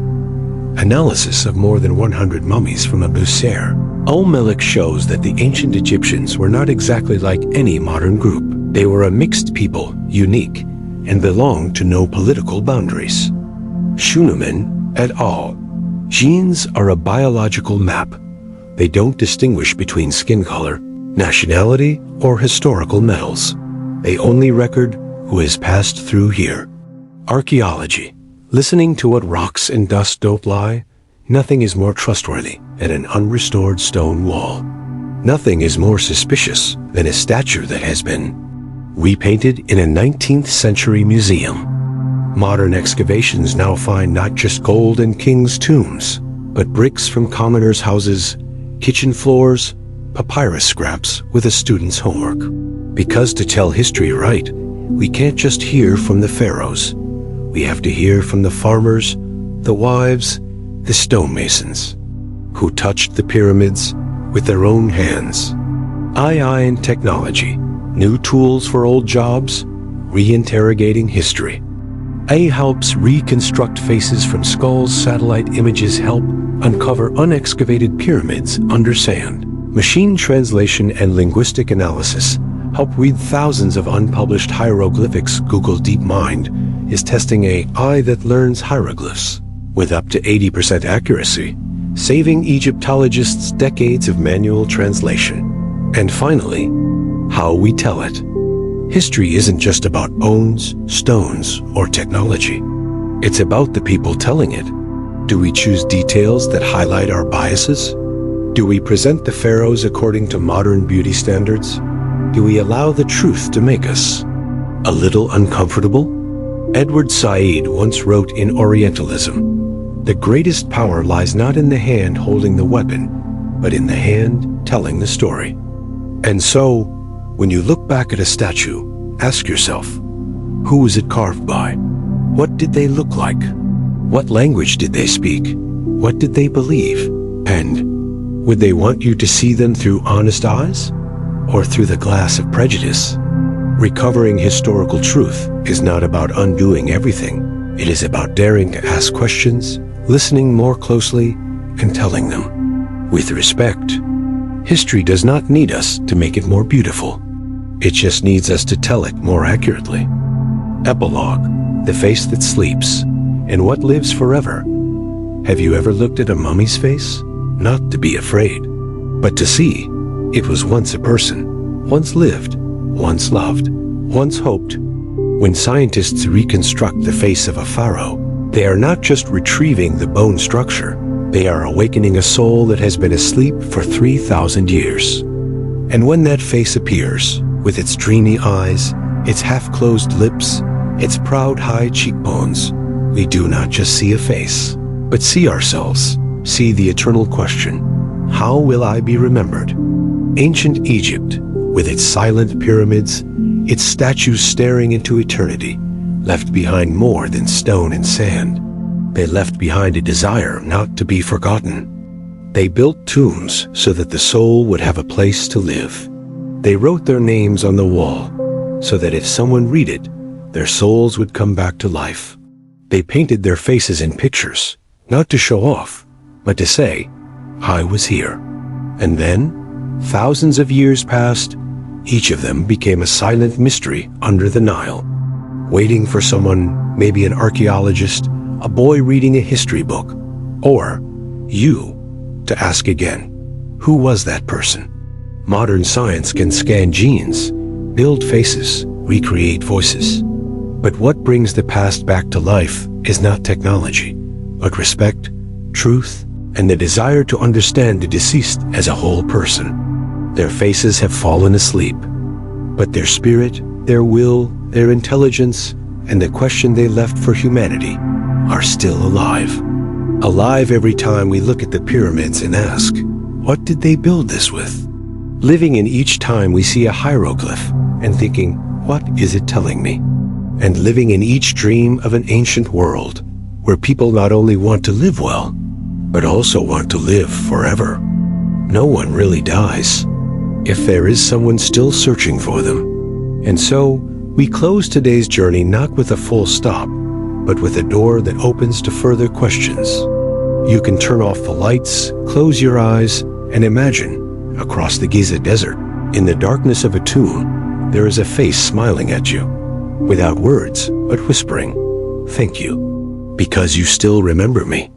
Analysis of more than 100 mummies from Abu Sair al-Malik shows that the ancient Egyptians were not exactly like any modern group. They were a mixed people, unique, and belonged to no political boundaries. Schunemann et al. Genes are a biological map. They don't distinguish between skin color, nationality, or historical metals. They only record who has passed through here. Archaeology. Listening to what rocks and dust don't lie, nothing is more trustworthy than an unrestored stone wall. Nothing is more suspicious than a statue that has been repainted in a 19th century museum. Modern excavations now find not just gold in kings' tombs, but bricks from commoners' houses, kitchen floors, papyrus scraps with a student's homework. Because to tell history right, we can't just hear from the pharaohs. We have to hear from the farmers, the wives, the stonemasons, who touched the pyramids with their own hands. AI and technology, new tools for old jobs, reinterrogating history. AI helps reconstruct faces from skulls. Satellite images help uncover unexcavated pyramids under sand. Machine translation and linguistic analysis help read thousands of unpublished hieroglyphics. Google DeepMind is testing AI that learns hieroglyphs with up to 80% accuracy, saving Egyptologists decades of manual translation. And finally, how we tell it. History isn't just about bones, stones, or technology. It's about the people telling it. Do we choose details that highlight our biases? Do we present the pharaohs according to modern beauty standards? Do we allow the truth to make us a little uncomfortable? Edward Said once wrote in Orientalism, "The greatest power lies not in the hand holding the weapon, but in the hand telling the story." And so, when you look back at a statue, ask yourself, who was it carved by? What did they look like? What language did they speak? What did they believe? And would they want you to see them through honest eyes or through the glass of prejudice? Recovering historical truth is not about undoing everything. It is about daring to ask questions, listening more closely, and telling them with respect. History does not need us to make it more beautiful. It just needs us to tell it more accurately. Epilogue: the face that sleeps, and what lives forever. Have you ever looked at a mummy's face? Not to be afraid, but to see it was once a person, once lived, once loved, once hoped. When scientists reconstruct the face of a pharaoh, they are not just retrieving the bone structure, they are awakening a soul that has been asleep for 3,000 years. And when that face appears, with its dreamy eyes, its half-closed lips, its proud high cheekbones, we do not just see a face, but see ourselves, see the eternal question, how will I be remembered? Ancient Egypt, with its silent pyramids, its statues staring into eternity, left behind more than stone and sand. They left behind a desire not to be forgotten. They built tombs so that the soul would have a place to live. They wrote their names on the wall so that if someone read it, their souls would come back to life. They painted their faces in pictures, not to show off, but to say, I was here. And then, thousands of years passed. Each of them became a silent mystery under the Nile, waiting for someone, maybe an archaeologist, a boy reading a history book, or you, to ask again, who was that person? Modern science can scan genes, build faces, recreate voices. But what brings the past back to life is not technology, but respect, truth, and the desire to understand the deceased as a whole person. Their faces have fallen asleep, but their spirit, their will, their intelligence, and the question they left for humanity are still alive. Alive every time we look at the pyramids and ask, what did they build this with? Living in each time we see a hieroglyph and thinking, what is it telling me? And living in each dream of an ancient world where people not only want to live well, but also want to live forever. No one really dies if there is someone still searching for them. And so, we close today's journey not with a full stop, but with a door that opens to further questions. You can turn off the lights, close your eyes, and imagine, across the Giza Desert, in the darkness of a tomb, there is a face smiling at you, without words, but whispering, thank you, because you still remember me.